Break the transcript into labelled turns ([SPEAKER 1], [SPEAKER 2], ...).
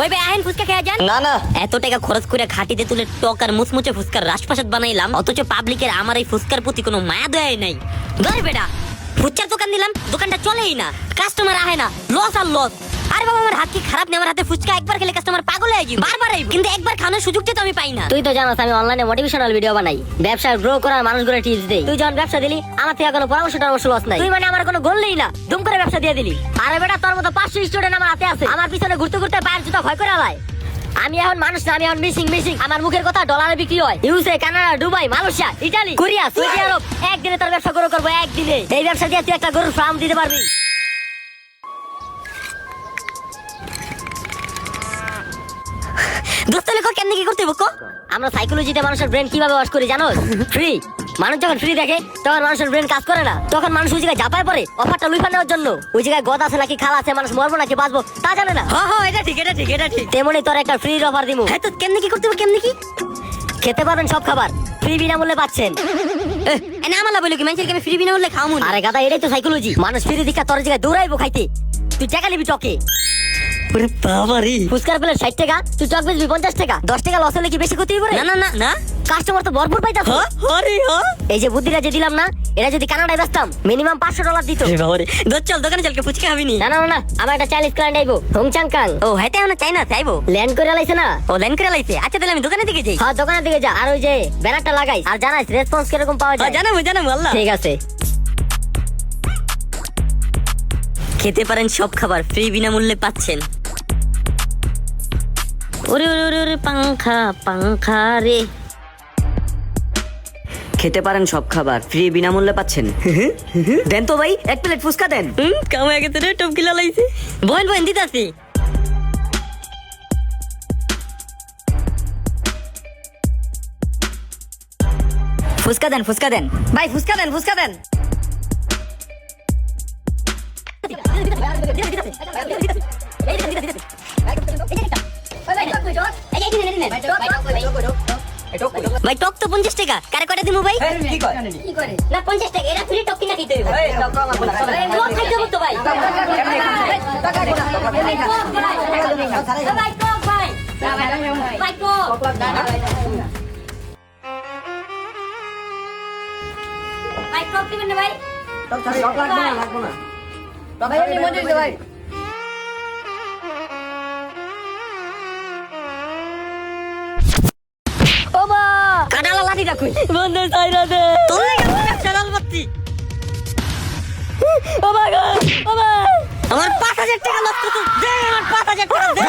[SPEAKER 1] ওই ভাই আহেন ফুচকা খেয়ে যান।
[SPEAKER 2] না না,
[SPEAKER 1] এত টাকা খরচ করে খাটিতে তুলে টক আর মুচমুচে ফুচকার রাজপ্রাসাদ বানাইলাম, অথচ পাবলিকের আমার এই ফুচকার প্রতি কোনো মায়া দয়াই নাই। ধর বেটা, ফুচকার দোকান দিলাম, দোকানটা চলেই না, কাস্টমার আহে না, লস আর লস। আরে বাবা, আমার হাত কি খারাপ নেই? আমার হাতে ফুচকা একবার খেলে কাস্টমার পাগল হয়ে যাবে, বারবার আইবে, কিন্তু একবার খাওয়ার সুযোগটা তো আমি পাই না।
[SPEAKER 3] তুই তো জানাস আমি অনলাইনে মোটিভেশনাল ভিডিও বানাই, ব্যবসা গ্রো করার মানুষগুলো টিপস দেই। তুই যখন ব্যবসা দিলি আমার থেকে কোনো পরামর্শ লস নাই। তুই মানে আমার কোনো গোল নেই না, দুম করে ব্যবসা দিয়ে দিলি। আরে বেটা, তোর মতো 500 স্টুডেন্ট আমার হাতে আছে, আমার পিছনে ঘুরতে ঘুরতে পায়ের জুতা ভয় করে আলায়। আমি এখন মানুষ না, আমি এখন মিসিং। আমার মুখের কথা ডলারে বিক্রি হয়। USA, Canada, Dubai, Malaysia, Italy, Korea, Saudi Arab. একদিনে তোর ব্যবসা করবো একদিনে। এই ব্যবসা দিয়ে তুই একটা গরুর ফার্ম দিতে পারবি।
[SPEAKER 1] দোস্ত লেখো কেন কি করতে বকো?
[SPEAKER 3] আমরা সাইকোলজিতে মানুষের ব্রেন কিভাবে ওয়াশ করি জানো? ফ্রি। মানুষ যখন ফ্রি দেখে তখন মানুষের ব্রেন কাজ করে না, তখন মানুষ ওই জায়গায় ঝাঁপায় পড়ে অফারটা লুফা নেওয়ার জন্য। ওই জায়গায় গদ আছে নাকি খাল আছে, মানুষ মরবো নাকি বাঁচবো তা জানে না।
[SPEAKER 1] হ্যাঁ, এটা ঠিক।
[SPEAKER 3] তেমনি তোর একটা ফ্রি অফার দিমু।
[SPEAKER 1] হ্যাঁ, তো কেমনে কি করতে হবে? কেমনে কি
[SPEAKER 3] খেতে পারবেন সব খাবার ফ্রি বিনামূল্যে পাচ্ছেন।
[SPEAKER 1] এনা আমালা বলি কি মানুষের কেন ফ্রি বিনামূল্যে খাওয়ামু?
[SPEAKER 3] আরে গাদা, এটাই তো সাইকোলজি। মানুষ ফ্রি দীক্ষা তোর জায়গায় দৌড়াইবো খাইতে, তুই টাকা নিবি চকে।
[SPEAKER 1] ওরে বাবা রে,
[SPEAKER 3] ফুচকার প্লেট 60 টাকা, তুই চক বেচবি 50 টাকা। 10 টাকা লস হলে কি বেশি ক্ষতি হবে?
[SPEAKER 1] না,
[SPEAKER 3] কাস্টমার তো ভরপুর পাইতাছ। এই যে বুদ্ধিটা যে দিলাম না, এটা যদি কানাডায় বেচতাম মিনিমাম $500 দিত।
[SPEAKER 1] চল দোকানে চল, ফুচকা খাবি নি?
[SPEAKER 3] না, আমার একটা চাইনিজ ক্লায়েন্ট আইবো, হংচাংকাং।
[SPEAKER 1] ও হাইতে আমরা চাই না, চাইবো।
[SPEAKER 3] ল্যান্ড করে লাইছে না?
[SPEAKER 1] ও লাইন করে লাইছে। আচ্ছা তাহলে আমি দোকানের দিকে যাই।
[SPEAKER 3] হ্যাঁ, দোকানের দিকে যা, আর ওই যে ব্যানারটা লাগাই, আর জানাইস রেসপন্স কিরকম পাওয়া যায়।
[SPEAKER 1] জানাবো আল্লাহ।
[SPEAKER 3] ঠিক আছে।
[SPEAKER 1] খেতে পারেন সব খাবার ফ্রি বিনামূল্যে পাচ্ছেন। ওরে পাংখা রে।
[SPEAKER 2] খেতে পারেন সব খাবার ফ্রি বিনামূল্যে পাচ্ছেন। দেন তো ভাই, এক প্লেট ফুচকা দেন।
[SPEAKER 1] কামাই গেছে রে, টপকিলা লাইছে। বইন দিতাছি।
[SPEAKER 2] ফুচকা দেন ভাই, ফুচকা দেন।
[SPEAKER 1] ভাই টক তো 50 টাকা, কারে কয়টা দিমু ভাই?
[SPEAKER 2] কি কয়?
[SPEAKER 1] না 50 টাকা, এটা ফ্রি টক কিনা খেতে হইব। টক খাইতে হইব তো ভাই। ভাই টক ভাই। ভাই টক দিবেন না ভাই?
[SPEAKER 2] লাগবো না।
[SPEAKER 3] ওমা,
[SPEAKER 1] কানালা লাঠিটা কই?
[SPEAKER 3] বন্ধু সাইরা দে।
[SPEAKER 1] তোর লাগা ব্যবসা ডাল বাত্তি।
[SPEAKER 3] ওমা গো, ওমা।
[SPEAKER 1] আমার 5000 টাকা নষ্ট তো দে, আমার 5000 টাকা দে।